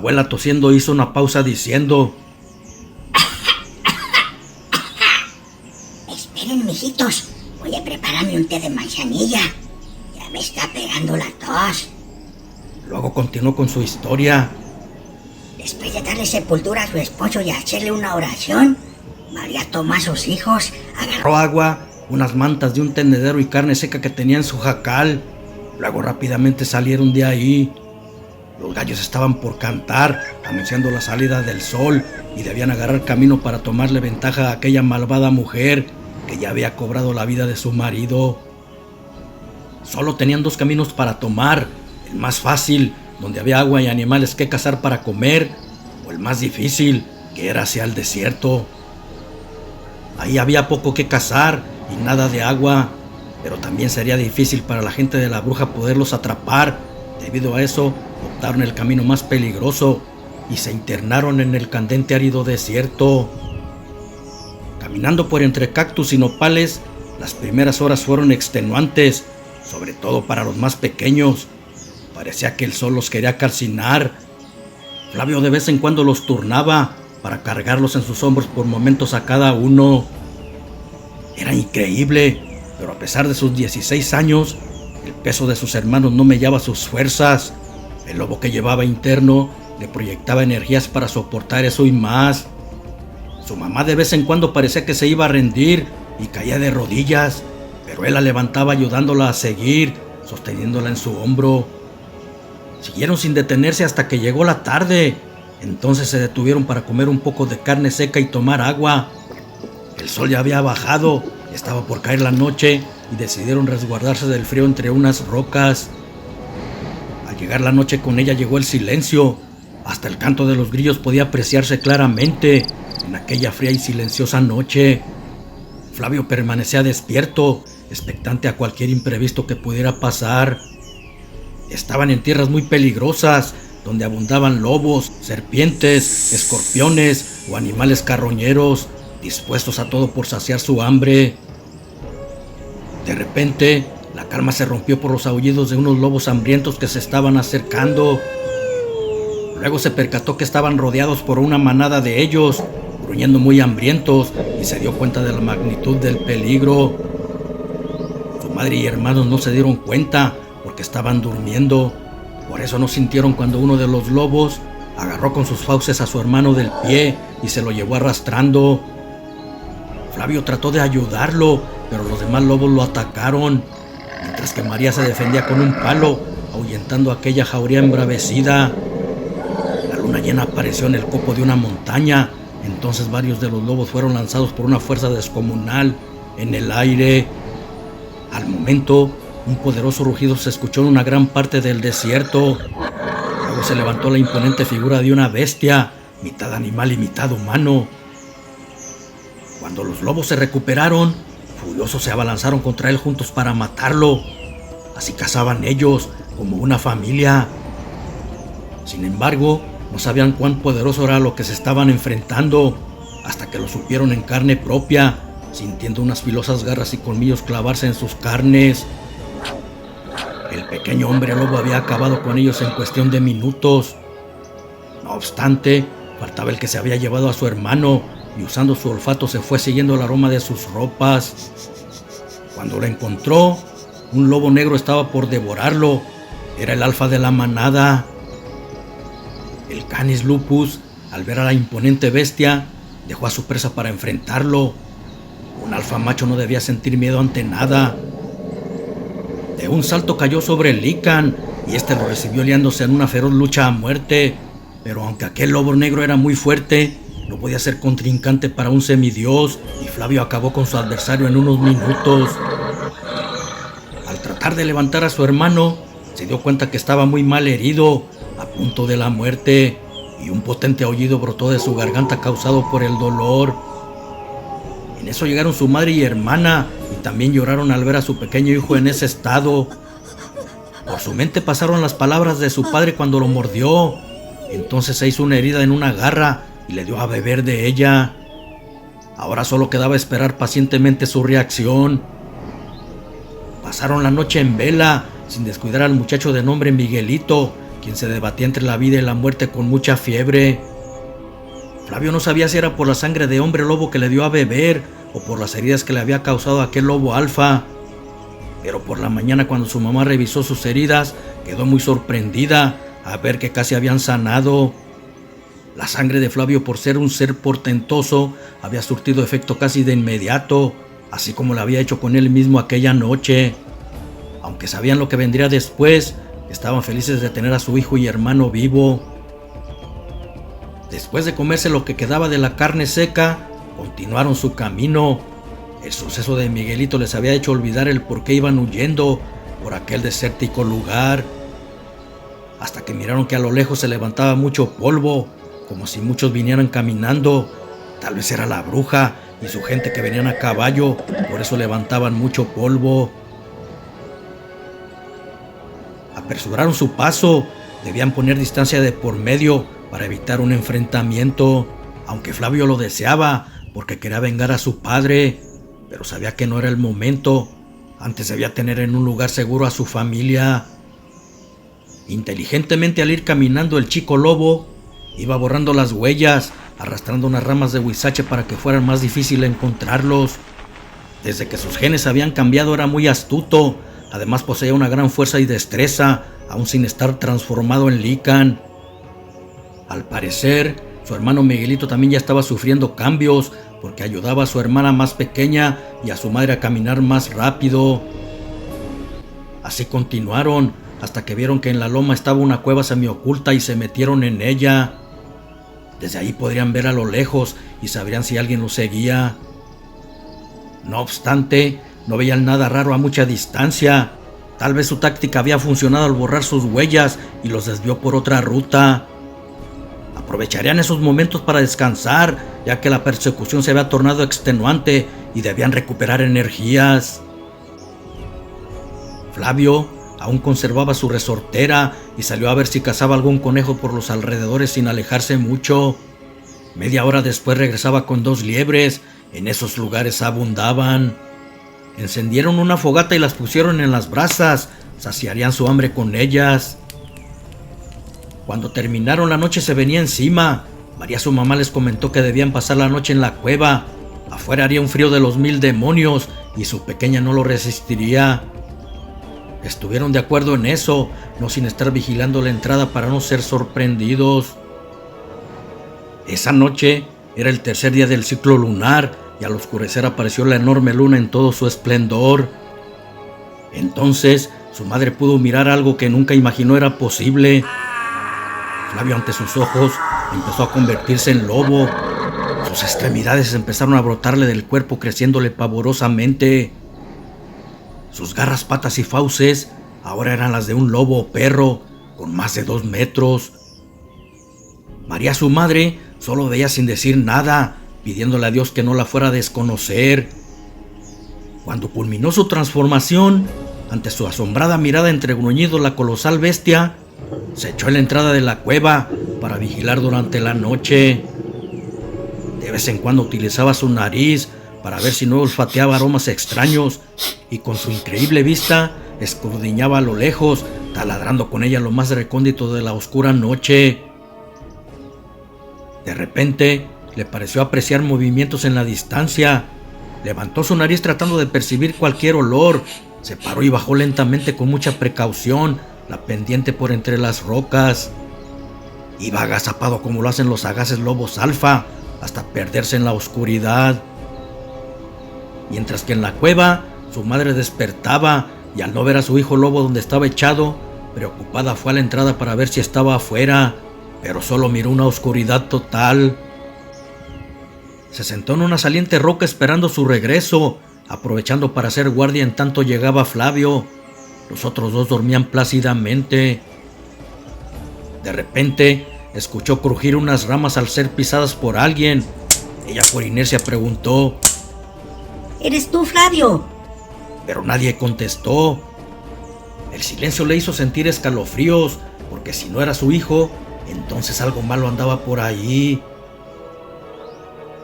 abuela tosiendo hizo una pausa diciendo: Esperen, mijitos, voy a prepararme un té de manzanilla. Ya me está pegando la tos. Luego continuó con su historia. Después de darle sepultura a su esposo y hacerle una oración, María tomó a sus hijos, agarró agua, unas mantas de un tendedero y carne seca que tenía en su jacal. Luego rápidamente salieron de ahí. Los gallos estaban por cantar, anunciando la salida del sol, y debían agarrar camino para tomarle ventaja a aquella malvada mujer que ya había cobrado la vida de su marido. Solo tenían dos caminos para tomar: el más fácil, donde había agua y animales que cazar para comer, o el más difícil, que era hacia el desierto. Ahí había poco que cazar y nada de agua, pero también sería difícil para la gente de la bruja poderlos atrapar. Debido a eso, optaron el camino más peligroso y se internaron en el candente árido desierto. Caminando por entre cactus y nopales, las primeras horas fueron extenuantes, sobre todo para los más pequeños. Parecía que el sol los quería calcinar. Flavio de vez en cuando los turnaba para cargarlos en sus hombros por momentos a cada uno. Era increíble, pero a pesar de sus 16 años, el peso de sus hermanos no mellaba sus fuerzas. El lobo que llevaba interno le proyectaba energías para soportar eso y más. Su mamá de vez en cuando parecía que se iba a rendir y caía de rodillas, pero él la levantaba ayudándola a seguir, sosteniéndola en su hombro. Siguieron sin detenerse hasta que llegó la tarde. Entonces se detuvieron para comer un poco de carne seca y tomar agua. El sol ya había bajado, estaba por caer la noche y decidieron resguardarse del frío entre unas rocas. Al llegar la noche con ella llegó el silencio. Hasta el canto de los grillos podía apreciarse claramente en aquella fría y silenciosa noche. Flavio permanecía despierto, expectante a cualquier imprevisto que pudiera pasar. Estaban en tierras muy peligrosas, donde abundaban lobos, serpientes, escorpiones o animales carroñeros, dispuestos a todo por saciar su hambre. De repente, la calma se rompió por los aullidos de unos lobos hambrientos que se estaban acercando. Luego se percató que estaban rodeados por una manada de ellos, gruñendo muy hambrientos, y se dio cuenta de la magnitud del peligro. Su madre y hermanos no se dieron cuenta porque estaban durmiendo. Por eso no sintieron cuando uno de los lobos agarró con sus fauces a su hermano del pie y se lo llevó arrastrando. Flavio trató de ayudarlo, pero los demás lobos lo atacaron, mientras que María se defendía con un palo, ahuyentando a aquella jauría embravecida. La luna llena apareció en el copo de una montaña. Entonces varios de los lobos fueron lanzados por una fuerza descomunal en el aire. Al momento, un poderoso rugido se escuchó en una gran parte del desierto. Luego se levantó la imponente figura de una bestia, mitad animal y mitad humano. Cuando los lobos se recuperaron, furiosos se abalanzaron contra él juntos para matarlo. Así cazaban ellos, como una familia. Sin embargo, no sabían cuán poderoso era lo que se estaban enfrentando, hasta que lo supieron en carne propia, sintiendo unas filosas garras y colmillos clavarse en sus carnes. El pequeño hombre lobo había acabado con ellos en cuestión de minutos. No obstante, faltaba el que se había llevado a su hermano, y usando su olfato se fue siguiendo el aroma de sus ropas. Cuando lo encontró, un lobo negro estaba por devorarlo. Era el alfa de la manada. El Canis lupus, al ver a la imponente bestia, dejó a su presa para enfrentarlo. Un alfa macho no debía sentir miedo ante nada. De un salto cayó sobre el Lican, y este lo recibió liándose en una feroz lucha a muerte. Pero aunque aquel lobo negro era muy fuerte, no podía ser contrincante para un semidios, y Flavio acabó con su adversario en unos minutos. Al tratar de levantar a su hermano, se dio cuenta que estaba muy mal herido, a punto de la muerte, y un potente aullido brotó de su garganta causado por el dolor. En eso llegaron su madre y hermana, y también lloraron al ver a su pequeño hijo en ese estado. Por su mente pasaron las palabras de su padre cuando lo mordió. Entonces se hizo una herida en una garra y le dio a beber de ella. Ahora solo quedaba esperar pacientemente su reacción. Pasaron la noche en vela, sin descuidar al muchacho de nombre Miguelito, quien se debatía entre la vida y la muerte con mucha fiebre. Flavio no sabía si era por la sangre de hombre lobo que le dio a beber o por las heridas que le había causado aquel lobo alfa. Pero por la mañana, cuando su mamá revisó sus heridas, quedó muy sorprendida a ver que casi habían sanado. La sangre de Flavio, por ser un ser portentoso, había surtido efecto casi de inmediato, así como lo había hecho con él mismo aquella noche. Aunque sabían lo que vendría después, estaban felices de tener a su hijo y hermano vivo. Después de comerse lo que quedaba de la carne seca, continuaron su camino. El suceso de Miguelito les había hecho olvidar el por qué iban huyendo por aquel desértico lugar, hasta que miraron que a lo lejos se levantaba mucho polvo, como si muchos vinieran caminando. Tal vez era la bruja y su gente que venían a caballo, por eso levantaban mucho polvo. Apresuraron su paso, debían poner distancia de por medio para evitar un enfrentamiento, aunque Flavio lo deseaba porque quería vengar a su padre, pero sabía que no era el momento. Antes debía tener en un lugar seguro a su familia. Inteligentemente, al ir caminando, el chico lobo iba borrando las huellas, arrastrando unas ramas de huizache para que fuera más difícil encontrarlos. Desde que sus genes habían cambiado, era muy astuto. Además, poseía una gran fuerza y destreza, aún sin estar transformado en lícan. Al parecer, su hermano Miguelito también ya estaba sufriendo cambios, porque ayudaba a su hermana más pequeña y a su madre a caminar más rápido. Así continuaron, hasta que vieron que en la loma estaba una cueva semioculta y se metieron en ella. Desde ahí podrían ver a lo lejos y sabrían si alguien los seguía. No obstante, no veían nada raro a mucha distancia. Tal vez su táctica había funcionado al borrar sus huellas y los desvió por otra ruta. Aprovecharían esos momentos para descansar, ya que la persecución se había tornado extenuante y debían recuperar energías. Flavio aún conservaba su resortera y salió a ver si cazaba algún conejo por los alrededores sin alejarse mucho. Media hora después regresaba con 2 liebres. En esos lugares abundaban. Encendieron una fogata y las pusieron en las brasas. Saciarían su hambre con ellas. Cuando terminaron, la noche se venía encima. María, su mamá, les comentó que debían pasar la noche en la cueva. Afuera haría un frío de los 1000 demonios y su pequeña no lo resistiría. Estuvieron de acuerdo en eso, no sin estar vigilando la entrada para no ser sorprendidos. Esa noche era el tercer día del ciclo lunar y al oscurecer apareció la enorme luna en todo su esplendor. Entonces su madre pudo mirar algo que nunca imaginó era posible. Flavio, ante sus ojos, empezó a convertirse en lobo. Sus extremidades empezaron a brotarle del cuerpo, creciéndole pavorosamente. Sus garras, patas y fauces ahora eran las de un lobo o perro, con más de 2 metros. María, su madre, solo veía sin decir nada, pidiéndole a Dios que no la fuera a desconocer. Cuando culminó su transformación, ante su asombrada mirada entre gruñidos, la colosal bestia se echó en la entrada de la cueva para vigilar durante la noche. De vez en cuando utilizaba su nariz para ver si no olfateaba aromas extraños, y con su increíble vista escudriñaba a lo lejos, taladrando con ella lo más recóndito de la oscura noche. De repente le pareció apreciar movimientos en la distancia. Levantó su nariz tratando de percibir cualquier olor. Se paró y bajó lentamente con mucha precaución la pendiente por entre las rocas. Iba agazapado como lo hacen los sagaces lobos alfa, hasta perderse en la oscuridad. Mientras que en la cueva su madre despertaba y al no ver a su hijo lobo donde estaba echado, preocupada fue a la entrada para ver si estaba afuera, pero solo miró una oscuridad total. Se sentó en una saliente roca esperando su regreso, aprovechando para hacer guardia en tanto llegaba Flavio. Los otros 2 dormían plácidamente. De repente escuchó crujir unas ramas al ser pisadas por alguien. Ella por inercia preguntó: ¿Eres tú, Flavio? Pero nadie contestó. El silencio le hizo sentir escalofríos, porque si no era su hijo, entonces algo malo andaba por ahí.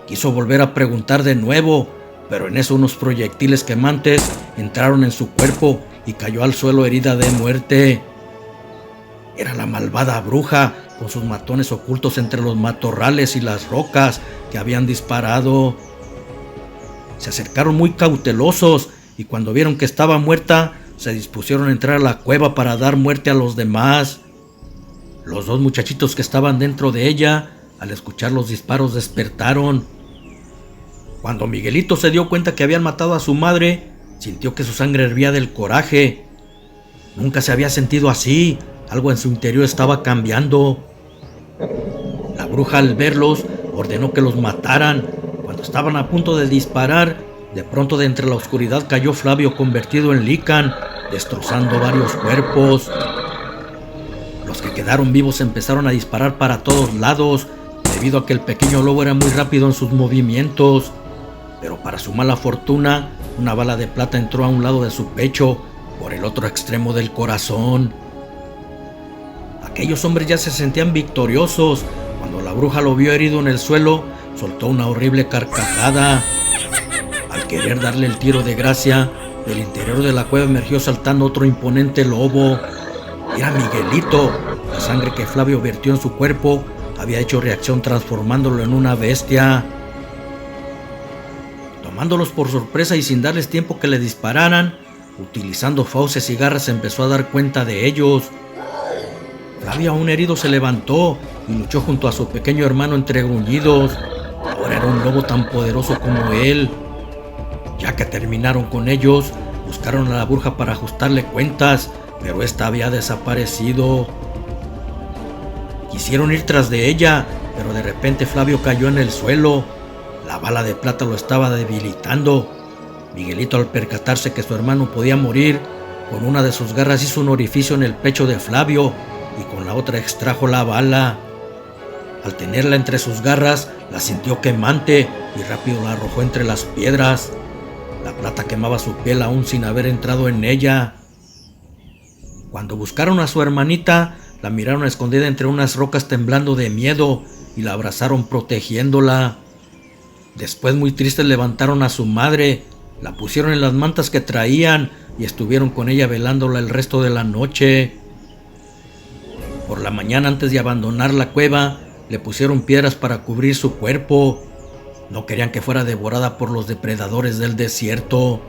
Quiso volver a preguntar de nuevo, pero en eso unos proyectiles quemantes entraron en su cuerpo y cayó al suelo herida de muerte. Era la malvada bruja, con sus matones ocultos entre los matorrales y las rocas que habían disparado. Se acercaron muy cautelosos y cuando vieron que estaba muerta, se dispusieron a entrar a la cueva para dar muerte a los demás. Los dos muchachitos que estaban dentro de ella, al escuchar los disparos, despertaron. Cuando Miguelito se dio cuenta que habían matado a su madre, sintió que su sangre hervía del coraje. Nunca se había sentido así, algo en su interior estaba cambiando. La bruja, al verlos, ordenó que los mataran. Cuando estaban a punto de disparar, de pronto de entre la oscuridad cayó Flavio convertido en licán, destrozando varios cuerpos. Los que quedaron vivos empezaron a disparar para todos lados, debido a que el pequeño lobo era muy rápido en sus movimientos. Pero para su mala fortuna, una bala de plata entró a un lado de su pecho, por el otro extremo del corazón. Aquellos hombres ya se sentían victoriosos. Cuando la bruja lo vio herido en el suelo, soltó una horrible carcajada. Al querer darle el tiro de gracia, del interior de la cueva emergió saltando otro imponente lobo. Era Miguelito. La sangre que Flavio vertió en su cuerpo había hecho reacción transformándolo en una bestia. Tomándolos por sorpresa y sin darles tiempo que le dispararan, utilizando fauces y garras empezó a dar cuenta de ellos. Flavio, aún herido, se levantó y luchó junto a su pequeño hermano entre gruñidos. Ahora era un lobo tan poderoso como él. Ya que terminaron con ellos, buscaron a la bruja para ajustarle cuentas, pero esta había desaparecido. Quisieron ir tras de ella, pero de repente Flavio cayó en el suelo. La bala de plata lo estaba debilitando. Miguelito, al percatarse que su hermano podía morir, con una de sus garras hizo un orificio en el pecho de Flavio y con la otra extrajo la bala. Al tenerla entre sus garras, la sintió quemante y rápido la arrojó entre las piedras. La plata quemaba su piel aún sin haber entrado en ella. Cuando buscaron a su hermanita, la miraron escondida entre unas rocas temblando de miedo y la abrazaron protegiéndola. Después, muy tristes, levantaron a su madre, la pusieron en las mantas que traían y estuvieron con ella velándola el resto de la noche. Por la mañana, antes de abandonar la cueva, le pusieron piedras para cubrir su cuerpo. No querían que fuera devorada por los depredadores del desierto.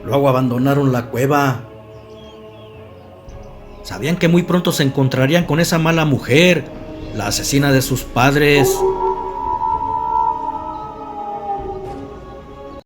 Luego abandonaron la cueva. Sabían que muy pronto se encontrarían con esa mala mujer, la asesina de sus padres.